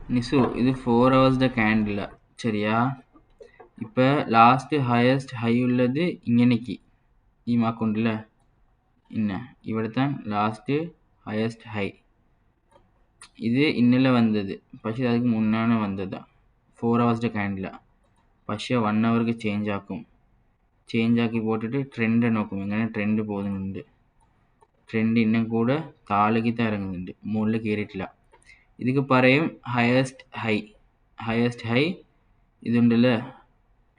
நிசு இது 4 hours candle சரியா? இப்போ லாஸ்ட் ஹையஸ்ட் ஹை உள்ளது ഇങ്ങനെക്ക് ഈ മാക്കുണ്ടല്ല ഇവിടുത്തെ ലാസ്റ്റ് ഹയസ്റ്റ് ഹൈ ഇത് ഇന്നലെ വന്നത് പക്ഷെ അതിന് മുന്നാണ് വന്നത് 4 hours ക്യാൻഡിൽ പക്ഷേ 1 hour ചേഞ്ച് ആക്കി പോട്ടിട്ട് ട്രെൻഡ് നോക്കും ഇങ്ങനെ ട്രെൻഡ് പോകുന്നുണ്ട് ട്രെൻഡ് ഇന്നും കൂടെ താഴേക്ക് ഇറങ്ങുന്നുണ്ട് മുകളിൽ കയറിയിട്ടില്ല ഇതൊക്കെ പറയും ഹയസ്റ്റ് ഹൈ ഇതുണ്ടല്ലേ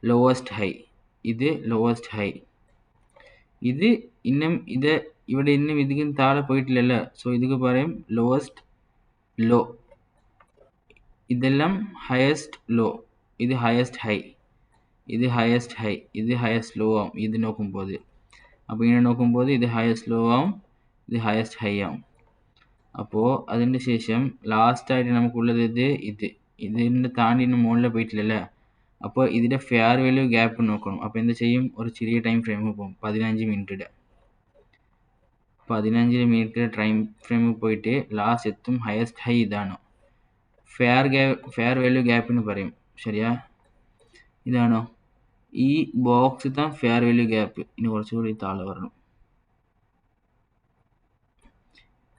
ലോവസ്റ്റ് ഹൈ ഇത് ലോവസ്റ്റ് ഹൈ ഇത് ഇന്നും ഇത് ഇവിടെ ഇന്നും ഇതിക്കും താഴെ പോയിട്ടില്ലല്ലോ സോ ഇതൊക്കെ പറയും ലോവസ്റ്റ് ലോ ഇതെല്ലാം ഹയസ്റ്റ് ലോ ഇത് ഹയസ്റ്റ് ഹൈ ഇത് ഹയസ്റ്റ് ഹൈ ഇത് ഹയസ്റ്റ് ലോ ആവും ഇത് നോക്കുമ്പോൾ അപ്പോൾ ഇങ്ങനെ നോക്കുമ്പോൾ ഇത് ഹയസ്റ്റ് ലോ ആവും ഇത് ഹയസ്റ്റ് ഹൈ ആവും അപ്പോൾ അതിൻ്റെ ശേഷം ലാസ്റ്റായിട്ട് നമുക്കുള്ളത് ഇതിൻ്റെ താണ്ടി ഇന്ന് മുകളിൽ പോയിട്ടില്ലല്ലേ അപ്പോൾ ഇതിൻ്റെ ഫെയർ വാല്യൂ ഗ്യാപ്പ് നോക്കണം അപ്പോൾ എന്ത് ചെയ്യും ഒരു ചെറിയ ടൈം ഫ്രെയിമിൽ പോകും 15 മിനിറ്റിൻ്റെ 15 മിനിറ്റ് ടൈം ഫ്രെയിമിൽ പോയിട്ട് ലാസ്റ്റ് എത്തും ഹയസ്റ്റ് ഹൈ ഇതാണ് ഫെയർ വാല്യൂ ഗ്യാപ്പിന് പറയും ശരിയാ ഇതാണോ ഈ ബോക്സ് താൻ ഫെയർ വാല്യൂ ഗ്യാപ്പ് ഇനി കുറച്ചുകൂടി താഴെ വരണം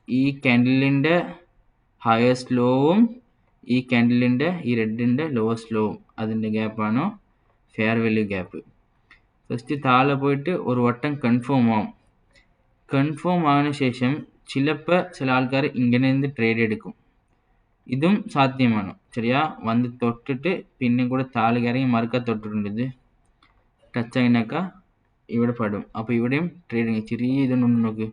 ഈ ക്യാൻഡിലിൻ്റെ ഹയസ്റ്റ് ലോവും ഈ ക്യാൻഡിലിൻ്റെ ഈ റെഡിൻ്റെ ലോവസ്റ്റ് ലോവും അതിൻ്റെ ഗ്യാപ്പാണ് ഫെയർ വാല്യൂ ഗ്യാപ്പ് ഫസ്റ്റ് താഴെ പോയിട്ട് ഒരു വട്ടം കൺഫേം ആവുന്ന ശേഷം ചിലപ്പോൾ ചില ആൾക്കാർ ഇങ്ങനെ നിന്ന് ട്രേഡ് എടുക്കും ഇതും സാധ്യമാണ് ശരിയാ വന്ന് തൊട്ടിട്ട് പിന്നെ കൂടെ താഴെ ഇറങ്ങി മറുക്ക തൊട്ടിട്ടുണ്ട് ഇത് ടച്ച് ആയിനൊക്കെ ഇവിടെ പെടും അപ്പോൾ ഇവിടെയും ട്രേഡിങ് ചെറിയ ഇതൊന്നും നോക്ക്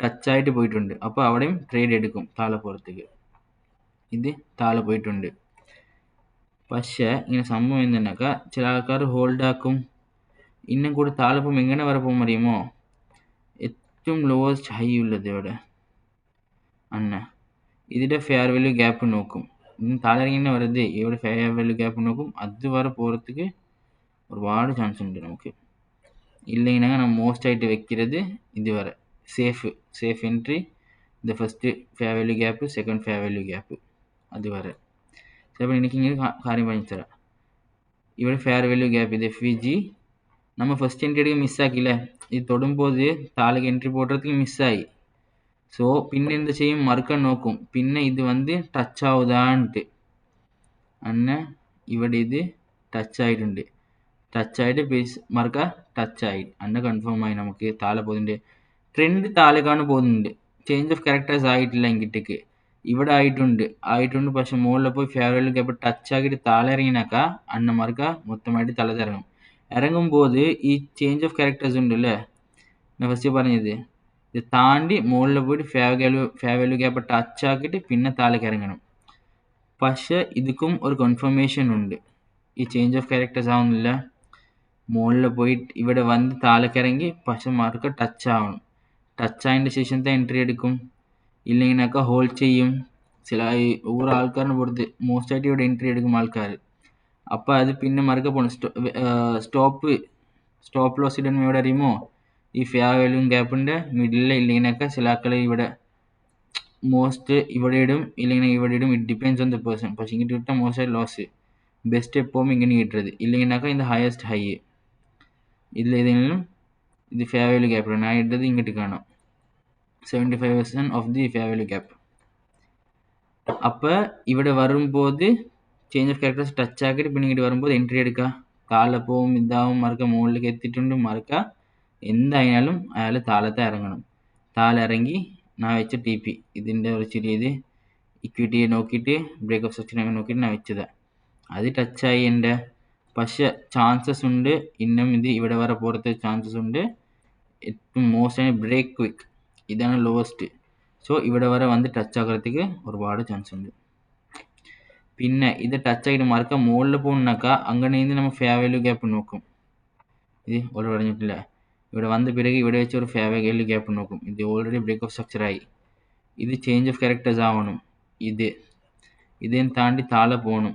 ടച്ചായിട്ട് പോയിട്ടുണ്ട് അപ്പോൾ അവിടെയും ട്രേഡ് എടുക്കും താഴെ പുറത്തേക്ക് ഇത് താഴെ പോയിട്ടുണ്ട് പക്ഷേ ഇങ്ങനെ സംഭവം എന്തെന്നൊക്കെ ചില ആൾക്കാർ ഹോൾഡ് ആക്കും ഇന്നും കൂടെ താഴെ പോകുമ്പോൾ എങ്ങനെ വരെ പോകും അറിയുമോ ഏറ്റവും ലോവസ്റ്റ് ഹൈ ഉള്ളത് ഇവിടെ ഇതിൻ്റെ ഫെയർ വാല്യൂ ഗ്യാപ്പ് നോക്കും ഇന്ന് താഴെ ഇറങ്ങി വരുന്നത് ഇവിടെ ഫെയർ വാല്യൂ ഗ്യാപ്പ് നോക്കും അത് വരെ പോகிறதுக்கு ഒരുപാട് ചാൻസ് ഉണ്ട് നമുക്ക് ഇല്ലെങ്കിൽ നമ്മൾ മോസ്റ്റ് ആയിട്ട് വെക്കുന്നത് ഇതുവരെ സേഫ് എൻട്രി ഇത് first fair value gap second fair value gap അതുവരെ ചിലപ്പോൾ എനിക്കിങ്ങനെ കാര്യം പറഞ്ഞു തരാം ഇവിടെ ഫെയർ വാല്യൂ ഗ്യാപ്പ് ഇത് FVG நம்ம ஃபஸ்ட் என்ட்ரி எடுக்க மிஸ் ஆக்கில இது தொடும்போது தாளுக்கு என்ட்ரி போடுறதுக்கு மிஸ் ஆகி ஸோ பின்ன എന്ത് ചെയ്യും മറുക്ക നോക്കും പിന്നെ ഇത് വന്ന് ടച്ച് ആവുതാന്നിട്ട് ഇവിടെ ഇത് ടച്ച് ആയിട്ടുണ്ട് ടച്ചായിട്ട് പീസ് മറുക്ക ടച്ചായി കൺഫേം ആയി നമുക്ക് താഴെ പോകുന്നുണ്ട് ട്രെൻഡ് താഴേക്കാണ് പോകുന്നുണ്ട് ചേഞ്ച് ഓഫ് ക്യാരക്ടേഴ്സ് ആയിട്ടില്ല ഇങ്ങോട്ടേക്ക് ഇവിടെ ആയിട്ടുണ്ട് പക്ഷെ മുകളിൽ പോയി ഫെയർ വാല്യൂ ഗ്യാപ്പ് ടച്ച് ആക്കിയിട്ട് താഴെ ഇറങ്ങിനാക്കാ മറുക്ക മൊത്തമായിട്ട് തലതിറങ്ങും ഇറങ്ങുമ്പോൾ ഈ ചേഞ്ച് ഓഫ് ക്യാരക്ടേഴ്സ് ഉണ്ടല്ലേ ഞാൻ ഫസ്റ്റ് പറഞ്ഞത് ഇത് താണ്ടി മുകളിൽ പോയിട്ട് ഫെയർ വാല്യൂ ഗ്യാപ്പ് ടച്ച് ആക്കിയിട്ട് പിന്നെ താഴേക്ക് ഇറങ്ങണം പക്ഷെ ഇതിക്കും ഒരു കൺഫർമേഷൻ ഉണ്ട് ഈ ചേഞ്ച് ഓഫ് ക്യാരക്ടേഴ്സ് ആവുന്നില്ല മുകളിൽ പോയിട്ട് ഇവിടെ വന്ന് താഴേക്ക് ഇറങ്ങി പക്ഷെ മാർക്ക് ടച്ച് ആവണം ടച്ച് ആയതിൻ്റെ ശേഷത്തെ എൻട്രി എടുക്കും ഇല്ലെങ്കിലൊക്കെ ഹോൾഡ് ചെയ്യും ചില ഓരോ ആൾക്കാരിന് പുറത്ത് മോസ്റ്റായിട്ട് ഇവിടെ എൻട്രി എടുക്കും ആൾക്കാർ അപ്പോൾ അത് പിന്നെ മറുക പോകണം സ്റ്റോപ്പ് ലോസ് ഇടുന്ന ഇവിടെ അറിയുമോ ഈ ഫെയർ വാല്യൂ ഗ്യാപ്പിൻ്റെ മിഡിലിൽ ഇല്ലെങ്കിലൊക്കെ ചില ആൾക്കാർ ഇവിടെ മോസ്റ്റ് ഇവിടെ ഇടും ഇല്ലെങ്കിൽ ഇവിടെ ഇടും it depends on the person പക്ഷേ ഇങ്ങോട്ട് കിട്ടാൻ മോസ്റ്റ് ലോസ് ബെസ്റ്റ് എപ്പോഴും ഇങ്ങനെ കിട്ടുന്നത് ഇല്ലെങ്കിലൊക്കെ ഇത് ഹയസ്റ്റ് ഹൈ ഇതിൽ ഏതെങ്കിലും ഇത് ഫെയർ വാല്യൂ ഗ്യാപ്പ് ഞാൻ ഇട്ടത് ഇങ്ങോട്ട് കാണാം 75% of the fair value gap അപ്പോൾ ഇവിടെ വരുമ്പോൾ ചേഞ്ച് ഓഫ് ക്യാരക്ടേഴ്സ് ടച്ച് ആക്കിയിട്ട് പിന്നെ ഇങ്ങോട്ട് വരുമ്പോൾ എൻട്രി എടുക്കുക താഴെ പോവും ഇതാവും മറുക്ക മുകളിലേക്ക് എത്തിയിട്ടുണ്ട് മറുക്ക എന്തായാലും അയാൾ താഴത്തെ ഇറങ്ങണം താഴെ ഇറങ്ങി ഞാൻ വെച്ച TP ഇതിൻ്റെ ഒരു ചെറിയ ഇത് ഇക്വിറ്റിയെ നോക്കിയിട്ട് ബ്രേക്ക് ഓഫ് സ്ട്രക്ചർ നോക്കിയിട്ട് ഞാൻ വെച്ചത് അത് ടച്ചായി എൻ്റെ പക്ഷെ ചാൻസസ് ഉണ്ട് ഇന്നും ഇത് ഇവിടെ വരെ പോലത്തെ ചാൻസസ് ഉണ്ട് ഏറ്റവും മോസ്റ്റ് ആണ് ബ്രേക്ക് ക്വിക്ക് ഇതാണ് ലോവസ്റ്റ് സോ ഇവിടെ വരെ വന്ന് ടച്ച് ആകുறதுக்கு ഒരുപാട് ചാൻസ് ഉണ്ട് പിന്നെ ഇത് ടച്ച് ആയിട്ട് മറുക്ക മുകളിൽ പോകുന്നാക്കാ അങ്ങനെ നമ്മൾ ഫെയർ വാല്യൂ ഗ്യാപ്പ് നോക്കും ഇത് ഓൾറെഡി പറഞ്ഞിട്ടില്ല ഇവിടെ വന്ന പിറകെ ഇവിടെ വെച്ച് ഒരു ഫെയർ വാല്യൂ ഗ്യാപ്പ് നോക്കും ഇത് ഓൾറെഡി ബ്രേക്ക് ഓഫ് സ്ട്രക്ചറായി ഇത് ചേഞ്ച് ഓഫ് ക്യാരക്ടേഴ്സ് ആവണം ഇതിനെ താണ്ടി താഴെ പോകണം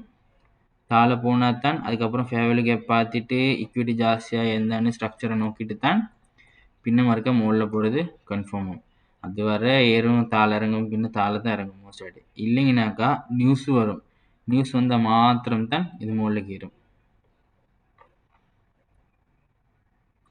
താഴെ പോകണാത്താൻ அதுக்கப்புறம் ഫെയർ വാല്യൂ ഗ്യാപ്പ് பார்த்துட்டு ഇക്വിറ്റി ജാസ്തിയായി എന്താണ് സ്ട്രക്ചർ നോക്കിയിട്ട് താൻ പിന്നെ മറുക്ക മുകളിൽ പോகிறது കൺഫേം ആവും അതുവരെ ഏറും താഴെ ഇറങ്ങും പിന്നെ താഴത്തെ ഇറങ്ങും മോസ്റ്റായിട്ട് ഇല്ലെങ്കിനാക്കാ ന്യൂസ് വരും ന്യൂസ് വന്നാൽ മാത്രം താൻ ഇത് മുകളിൽ കയറും.